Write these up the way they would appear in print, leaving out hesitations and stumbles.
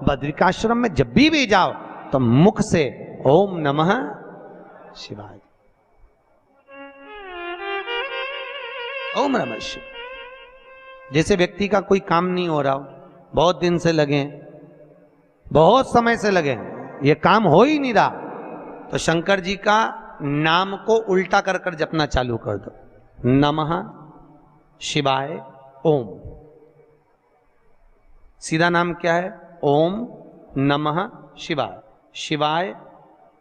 बद्रिकाश्रम में जब भी जाओ तो मुख से ओम नमः शिवाय, ओम नमः शिवाय। जैसे व्यक्ति का कोई काम नहीं हो रहा हो, बहुत दिन से लगे, बहुत समय से लगे, ये काम हो ही नहीं रहा, तो शंकर जी का नाम को उल्टा कर कर जपना चालू कर दो। नमः शिवाय ओम। सीधा नाम क्या है? ओम नमः शिवाय, शिवाय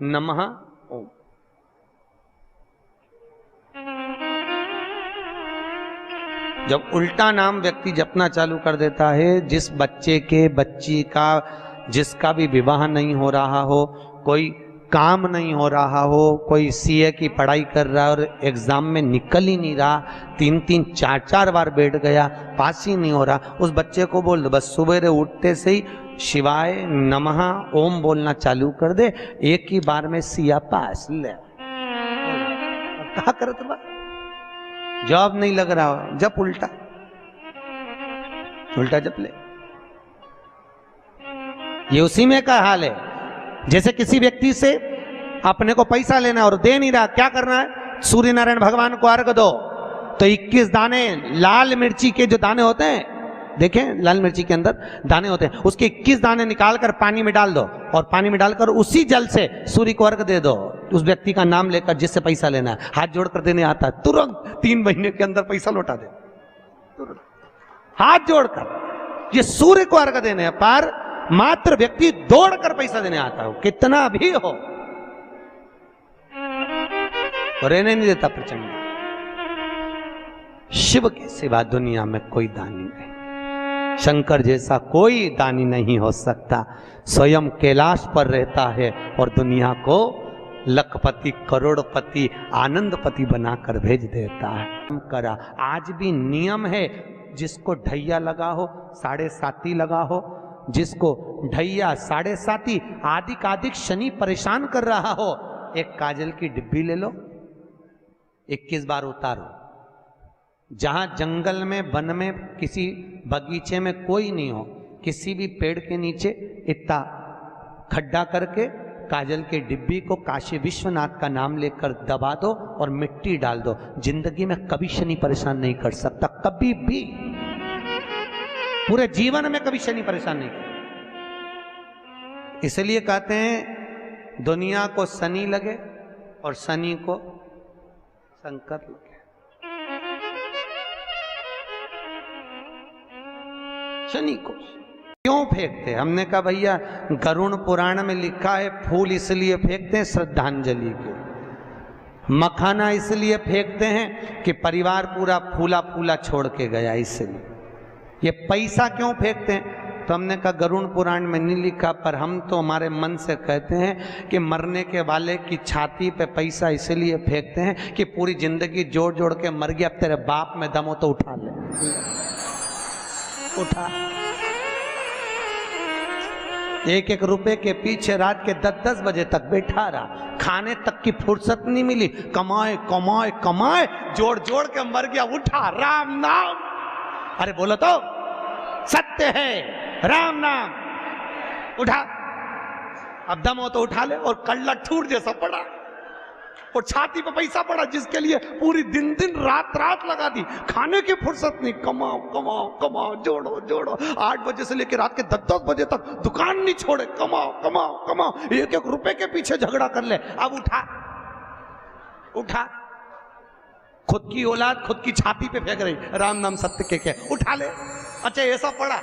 नमः ओम। जब उल्टा नाम व्यक्ति जपना चालू कर देता है, जिस बच्चे के, बच्ची का, जिसका भी विवाह नहीं हो रहा हो, कोई काम नहीं हो रहा हो, कोई सीए की पढ़ाई कर रहा है और एग्जाम में निकल ही नहीं रहा, 3-3 4-4 बार बैठ गया, पास ही नहीं हो रहा, उस बच्चे को बोल दो बस सुबह उठते से ही शिवाय नमः ओम बोलना चालू कर दे, एक ही बार में सिया पास ले। क्या करत बा? जॉब नहीं लग रहा हो, जब उल्टा उल्टा जप ले। ये उसी में का हाल है। जैसे किसी व्यक्ति से अपने को पैसा लेना है और दे नहीं रहा, क्या करना है? सूर्य नारायण भगवान को अर्घ दो। तो 21 दाने लाल मिर्ची के जो दाने होते हैं, देखें लाल मिर्ची के अंदर दाने होते हैं, उसके 21 दाने निकालकर पानी में डाल दो और पानी में डालकर उसी जल से सूर्य को अर्घ दे दो। उस व्यक्ति का नाम लेकर जिससे पैसा लेना है, हाथ जोड़कर देने आता है, तुरंत 3 महीने के अंदर पैसा लौटा दे, तुरंत हाथ जोड़कर। ये सूर्य को अर्घ देने पर मात्र व्यक्ति दौड़कर पैसा देने आता हो, कितना भी हो, रहने नहीं देता प्रचंड। शिव के सिवा दुनिया में कोई दानी नहीं, शंकर जैसा कोई दानी नहीं हो सकता। स्वयं कैलाश पर रहता है और दुनिया को लखपति, करोड़पति, आनंदपति बनाकर भेज देता है। करा आज भी नियम है, जिसको ढैया लगा हो, 7.5 लगा हो, जिसको ढैया 7.5 आदिक शनि परेशान कर रहा हो, एक काजल की डिब्बी ले लो, 21 बार उतारो। जहां जंगल में, वन में, किसी बगीचे में कोई नहीं हो, किसी भी पेड़ के नीचे इतना खड्डा करके काजल की डिब्बी को काशी विश्वनाथ का नाम लेकर दबा दो और मिट्टी डाल दो। जिंदगी में कभी शनि परेशान नहीं कर सकता, कभी भी, पूरे जीवन में कभी शनि परेशान नहीं किया। इसलिए कहते हैं दुनिया को शनि लगे और शनि को शंकर लगे। शनि को क्यों फेंकते? हमने कहा भैया गरुड़ पुराण में लिखा है फूल इसलिए फेंकते हैं श्रद्धांजलि के, मखाना इसलिए फेंकते हैं कि परिवार पूरा फूला फूला छोड़ के गया, इसलिए। ये पैसा क्यों फेंकते हैं? तो हमने कहा गरुड़ पुराण में नहीं लिखा, पर हम तो हमारे मन से कहते हैं कि मरने के वाले की छाती पे पैसा इसलिए फेंकते हैं कि पूरी जिंदगी जोड़ जोड़ के मर गया, अब तेरे बाप में दम हो तो उठा ले, उठा। 1-1 रुपए के पीछे रात के 10-10 बजे तक बैठा रहा, खाने तक की फुर्सत नहीं मिली, कमाए कमाए कमाए, जोड़ जोड़ के मर गया, उठा राम नाम। अरे बोलो तो, सत्य है राम नाम, उठा। अब दम हो तो उठा ले। और कल्ला ठूर जैसा पड़ा और छाती पे पैसा पड़ा, जिसके लिए पूरी दिन दिन रात रात लगा दी, खाने की फुर्सत नहीं, कमाओ कमाओ कमाओ, जोड़ो जोड़ो, 8 बजे से लेकर रात के 10-10 बजे तक दुकान नहीं छोड़े, कमाओ कमाओ कमाओ, 1-1 रुपए के पीछे झगड़ा कर ले। अब उठा, उठा। खुद की औलाद खुद की छाती पे फेंक रही, राम नाम सत्य के, उठा ले। अच्छा ऐसा पड़ा,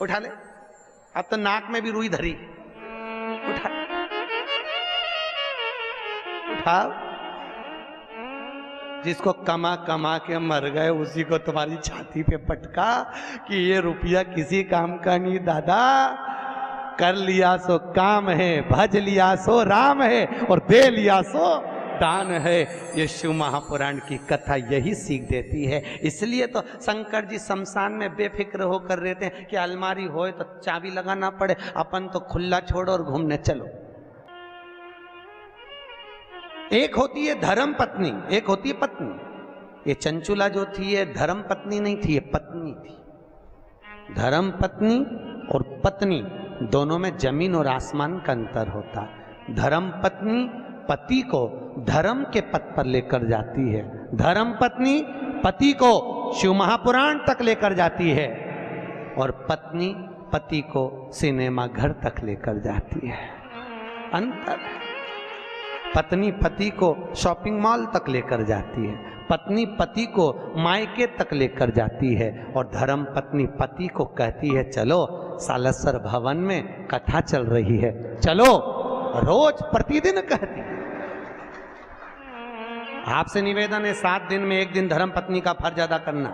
उठा ले। अब तो नाक में भी रुई धरी, उठा उठा। जिसको कमा कमा के मर गए उसी को तुम्हारी छाती पे पटका कि ये रुपया किसी काम का नहीं दादा, कर लिया सो काम है, भज लिया सो राम है, और दे लिया सो दान है। ये शिव महापुराण की कथा यही सीख देती है। इसलिए तो शंकर जी शमशान में बेफिक्र होकर रहते हैं कि अलमारी होए तो चाबी लगाना पड़े, अपन तो खुला छोड़ो और घूमने चलो। एक होती है धर्म पत्नी, एक होती है पत्नी। ये चंचुला जो थी ये धर्म पत्नी नहीं थी, ये पत्नी थी। धर्म पत्नी और पत्नी दोनों में जमीन और आसमान का अंतर होता है। धर्म पत्नी पति को धर्म के पथ पर लेकर जाती है, धर्म पत्नी पति को शिव महापुराण तक लेकर जाती है, और पत्नी पति को सिनेमा घर तक लेकर जाती है। अंतर। पत्नी पति को शॉपिंग मॉल तक लेकर जाती है, पत्नी पति को मायके तक लेकर जाती है, और धर्म पत्नी पति को कहती है चलो सालसर भवन में कथा चल रही है, चलो। रोज प्रतिदिन कहती है। आपसे निवेदन है 7 दिन में 1 दिन धर्म पत्नी का फर्ज अदा करना।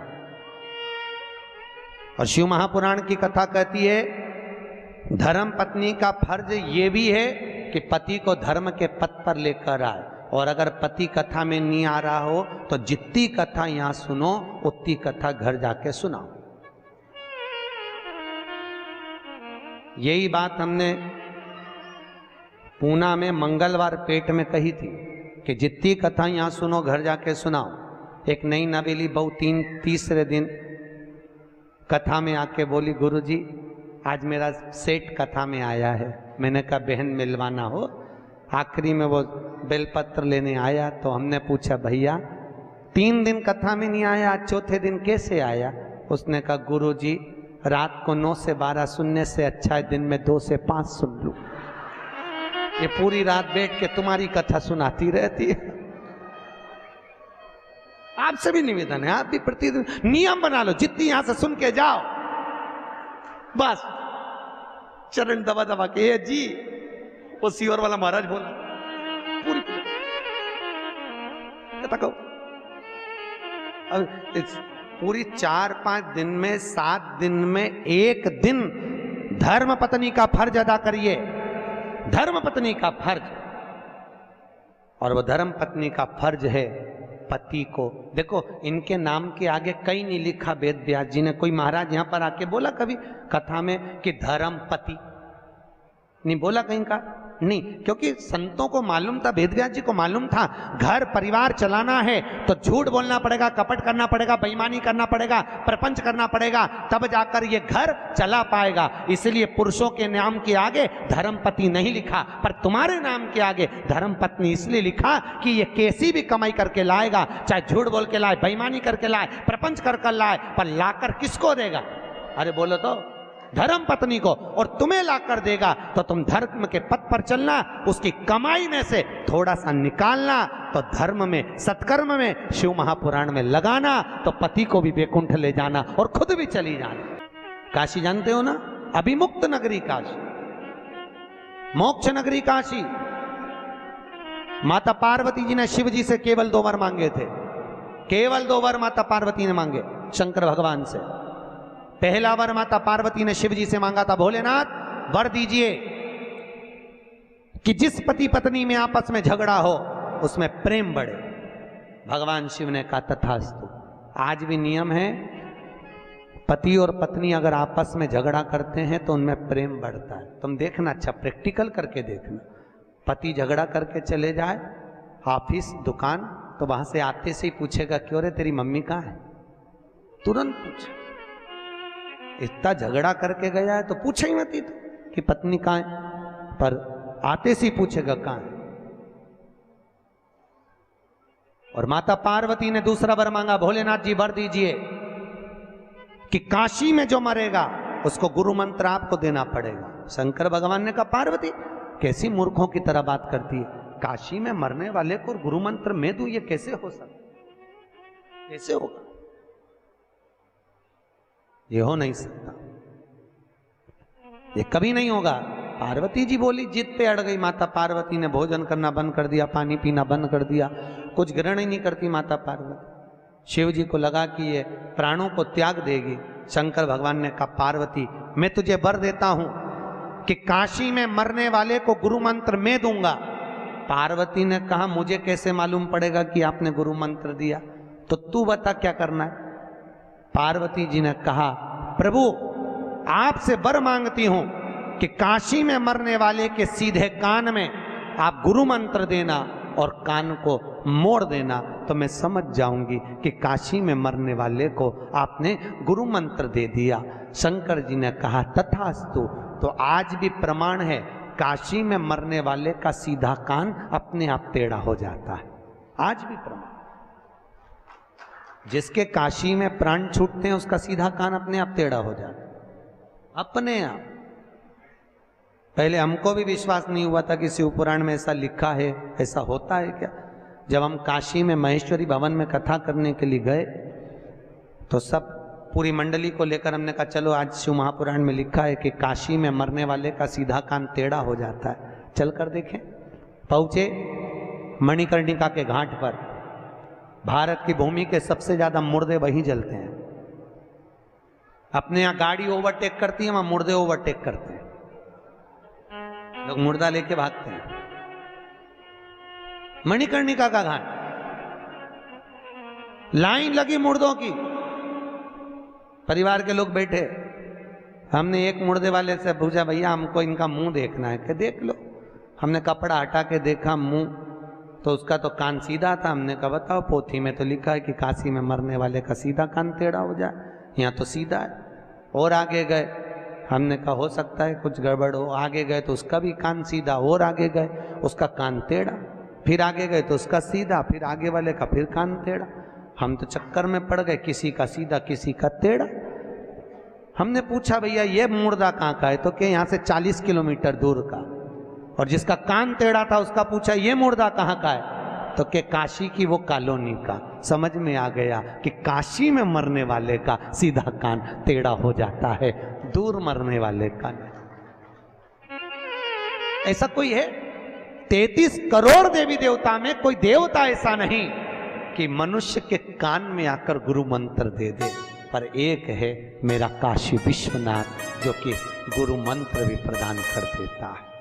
और शिव महापुराण की कथा कहती है धर्म पत्नी का फर्ज ये भी है कि पति को धर्म के पथ पर लेकर आए, और अगर पति कथा में नहीं आ रहा हो तो जितनी कथा यहां सुनो उतनी कथा घर जाके सुनाओ। यही बात हमने पूना में मंगलवार पेट में कही थी कि जितनी कथा यहां सुनो घर जाके सुनाओ। एक नई नवेली बहू तीसरे दिन कथा में आके बोली गुरुजी आज मेरा सेठ कथा में आया है। मैंने कहा बहन मिलवाना हो। आखिरी में वो बेलपत्र लेने आया तो हमने पूछा भैया 3 दिन कथा में नहीं आया, आज चौथे दिन कैसे आया? उसने कहा गुरुजी रात को 9 से 12 सुनने से अच्छा है दिन में 2 से 5 सुन लूं। ये पूरी रात बैठ के तुम्हारी कथा सुनाती रहती है। आपसे भी निवेदन है, आप भी प्रतिदिन नियम बना लो, जितनी यहां से सुन के जाओ बस चरण दबा दबा के जी वो सीवर वाला महाराज बोला पूरी कहो। अब पूरी 4-5 दिन में 7 दिन में 1 दिन धर्म पत्नी का फर्ज अदा करिए, धर्म पत्नी का फर्ज। और वो धर्म पत्नी का फर्ज है पति को। देखो इनके नाम के आगे कहीं नहीं लिखा वेद व्यास जी ने। कोई महाराज यहां पर आके बोला कभी कथा में कि धर्म पति? नहीं बोला कहीं का, नहीं, क्योंकि संतों को मालूम था, वेद व्यास जी को मालूम था घर परिवार चलाना है तो झूठ बोलना पड़ेगा, कपट करना पड़ेगा, बेईमानी करना पड़ेगा, प्रपंच करना पड़ेगा, तब जाकर ये घर चला पाएगा। इसलिए पुरुषों के नाम के आगे धर्मपति नहीं लिखा, पर तुम्हारे नाम के आगे धर्मपत्नी इसलिए लिखा कि ये कैसी भी कमाई करके लाएगा, चाहे झूठ बोल के लाए, बेईमानी करके लाए, प्रपंच कर लाए, पर लाकर किसको देगा? अरे बोलो तो धर्म पत्नी को। और तुम्हें लाकर देगा तो तुम धर्म के पथ पर चलना, उसकी कमाई में से थोड़ा सा निकालना, तो धर्म में सत्कर्म में शिव महापुराण में लगाना, तो पति को भी वैकुंठ ले जाना और खुद भी चली जाना। काशी जानते हो ना, अभिमुक्त नगरी काशी, मोक्ष नगरी काशी। माता पार्वती जी ने शिव जी से केवल 2 वर मांगे थे, केवल 2 वर माता पार्वती ने मांगे शंकर भगवान से। पहला वर माता पार्वती ने शिव जी से मांगा था, भोलेनाथ वर दीजिए कि जिस पति पत्नी में आपस में झगड़ा हो उसमें प्रेम बढ़े। भगवान शिव ने कहा तथास्तु। आज भी नियम है, पति और पत्नी अगर आपस में झगड़ा करते हैं तो उनमें प्रेम बढ़ता है। तुम देखना, अच्छा प्रैक्टिकल करके देखना। पति झगड़ा करके चले जाए ऑफिस दुकान, तो वहां से आते से ही पूछेगा क्यों रे तेरी मम्मी कहाँ है? तुरंत पूछे। इतना झगड़ा करके गया है तो पूछे ही मत कि पत्नी कहाँ है, पर आते से ही पूछेगा कहाँ है। और माता पार्वती ने दूसरा वर मांगा, भोलेनाथ जी वर दीजिए कि काशी में जो मरेगा उसको गुरु मंत्र आपको देना पड़ेगा। शंकर भगवान ने कहा पार्वती कैसी मूर्खों की तरह बात करती है, काशी में मरने वाले को गुरु मंत्र मैं दूं, ये कैसे हो सकता, कैसे होगा? ये हो नहीं सकता, ये कभी नहीं होगा। पार्वती जी बोली, जिद पे अड़ गई माता पार्वती ने। भोजन करना बंद कर दिया, पानी पीना बंद कर दिया, कुछ ग्रहण ही नहीं करती माता पार्वती। शिव जी को लगा कि ये प्राणों को त्याग देगी। शंकर भगवान ने कहा पार्वती मैं तुझे वर देता हूं कि काशी में मरने वाले को गुरु मंत्र मैं दूंगा। पार्वती ने कहा मुझे कैसे मालूम पड़ेगा कि आपने गुरु मंत्र दिया, तो तू बता क्या करना है। पार्वती जी ने कहा प्रभु आपसे वर मांगती हूं कि काशी में मरने वाले के सीधे कान में आप गुरु मंत्र देना और कान को मोड़ देना तो मैं समझ जाऊंगी कि काशी में मरने वाले को आपने गुरु मंत्र दे दिया। शंकर जी ने कहा तथास्तु। तो आज भी प्रमाण है, काशी में मरने वाले का सीधा कान अपने आप टेढ़ा हो जाता है। आज भी प्रमाण, जिसके काशी में प्राण छूटते हैं उसका सीधा कान अपने आप टेढ़ा हो जाता है, अपने आप। पहले हमको भी विश्वास नहीं हुआ था कि शिव पुराण में ऐसा लिखा है, ऐसा होता है क्या। जब हम काशी में महेश्वरी भवन में कथा करने के लिए गए तो सब पूरी मंडली को लेकर हमने कहा चलो आज शिव महापुराण में लिखा है कि काशी में मरने वाले का सीधा कान टेढ़ा हो जाता है, चल कर देखें। पहुंचे मणिकर्णिका के घाट पर। भारत की भूमि के सबसे ज्यादा मुर्दे वहीं जलते हैं। अपने यहाँ गाड़ी ओवरटेक करती है, वहां मुर्दे ओवरटेक करते हैं, लोग मुर्दा लेके भागते हैं। मणिकर्णिका का घाट, लाइन लगी मुर्दों की, परिवार के लोग बैठे। हमने एक मुर्दे वाले से पूछा भैया हमको इनका मुंह देखना है। कि देख लो। हमने कपड़ा हटा के देखा मुंह, तो उसका तो कान सीधा था। हमने कहा बताओ, पोथी में तो लिखा है कि काशी में मरने वाले का सीधा कान टेढ़ा हो जाए, यहाँ तो सीधा है। और आगे गए, हमने कहा हो सकता है कुछ गड़बड़ हो। आगे गए तो उसका भी कान सीधा, और आगे गए उसका कान टेढ़ा, फिर आगे गए तो उसका सीधा, फिर आगे वाले का फिर कान टेढ़ा। हम तो चक्कर में पड़ गए, किसी का सीधा किसी का टेढ़ा। हमने पूछा भैया ये मुर्दा कहाँ का है, तो क्या यहाँ से 40 किलोमीटर दूर का। और जिसका कान टेढ़ा था उसका पूछा ये मुर्दा कहाँ का है, तो क्या काशी की वो कॉलोनी का। समझ में आ गया कि काशी में मरने वाले का सीधा कान टेढ़ा हो जाता है, दूर मरने वाले का नहीं। ऐसा कोई है 33 करोड़ देवी देवता में कोई देवता ऐसा नहीं कि मनुष्य के कान में आकर गुरु मंत्र दे दे, पर एक है मेरा काशी विश्वनाथ जो कि गुरु मंत्र भी प्रदान कर देता है।